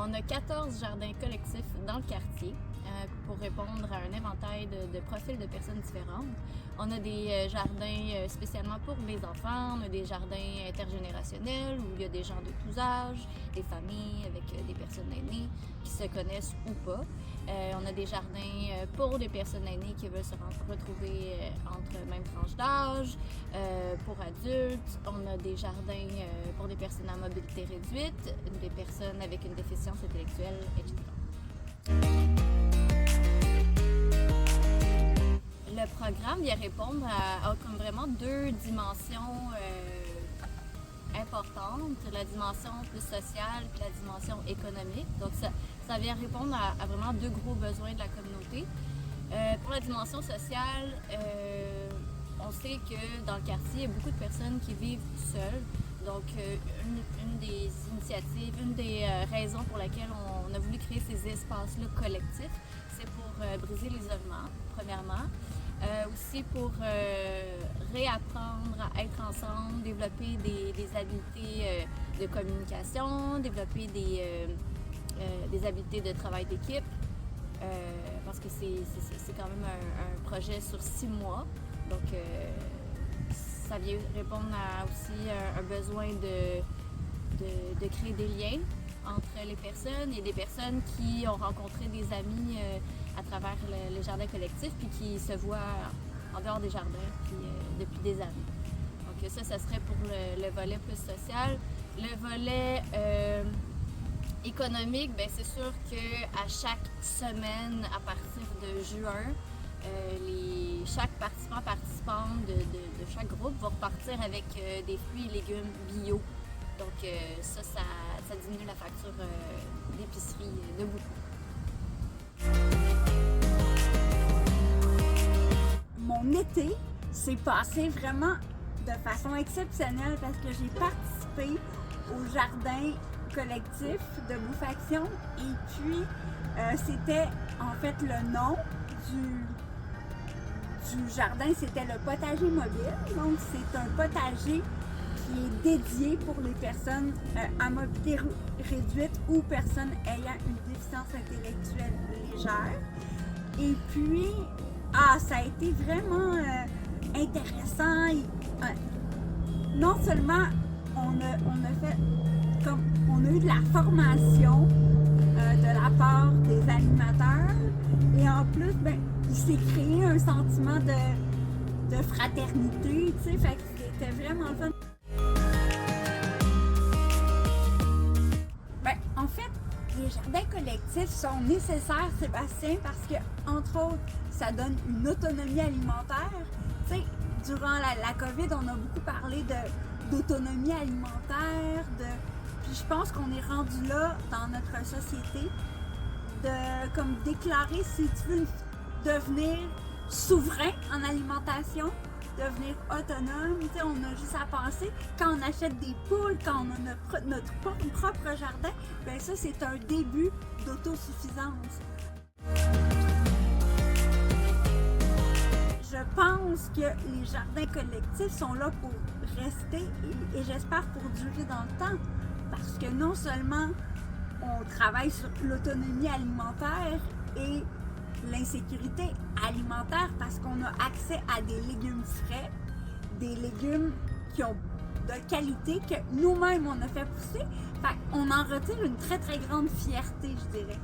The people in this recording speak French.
On a 14 jardins collectifs dans le quartier pour répondre à un éventail de profils de personnes différentes. On a des jardins spécialement pour les enfants, on a des jardins intergénérationnels où il y a des gens de tous âges, des familles avec des personnes aînées qui se connaissent ou pas. On a des jardins pour des personnes aînées qui veulent se retrouver entre même tranche d'âge, pour adultes. On a des jardins pour des personnes à mobilité réduite, des personnes avec une déficience intellectuelle, etc. Le programme vient répondre à comme vraiment deux dimensions importantes, la dimension plus sociale et la dimension économique. Donc ça vient répondre à vraiment deux gros besoins de la communauté. Pour la dimension sociale, on sait que dans le quartier, il y a beaucoup de personnes qui vivent seules. Donc, une des initiatives, une des raisons pour lesquelles on a voulu créer ces espaces-là collectifs, c'est pour briser l'isolement, premièrement. Aussi pour réapprendre à être ensemble, développer des habiletés de communication, développer des habiletés de travail d'équipe, parce que c'est quand même un projet sur 6 mois. Donc, ça vient répondre aussi à un besoin de créer des liens entre les personnes. Il y a des personnes qui ont rencontré des amis à travers le jardin collectif puis qui se voient en dehors des jardins depuis des années. Donc ça serait pour le volet plus social. Le volet économique, bien, c'est sûr qu'à chaque semaine, à partir de juin, chaque participante de chaque groupe va repartir avec des fruits et légumes bio. Donc ça diminue la facture d'épicerie de beaucoup. Mon été s'est passé vraiment de façon exceptionnelle parce que j'ai participé au jardin collectif de Bouffaction et puis c'était en fait le nom du jardin, c'était le potager mobile. Donc c'est un potager qui est dédié pour les personnes à mobilité réduite ou personnes ayant une déficience intellectuelle légère. Et puis, ça a été vraiment intéressant. Non seulement on a eu de la formation de la part des animateurs, et en plus, il s'est créé un sentiment de fraternité, tu sais, fait que c'était vraiment le fun. En fait, les jardins collectifs sont nécessaires, Sébastien, parce que, entre autres, ça donne une autonomie alimentaire. Tu sais, durant la COVID, on a beaucoup parlé d'autonomie alimentaire, puis je pense qu'on est rendu là dans notre société de comme déclarer si tu veux devenir souverain en alimentation, devenir autonome. Tu sais, on a juste à penser, quand on achète des poules, quand on a notre propre jardin, bien ça c'est un début d'autosuffisance. Je pense que les jardins collectifs sont là pour rester et j'espère pour durer dans le temps, parce que non seulement on travaille sur l'autonomie alimentaire et l'insécurité alimentaire parce qu'on a accès à des légumes frais, des légumes qui ont de qualité que nous-mêmes on a fait pousser. Fait qu'on en retire une très très grande fierté, je dirais.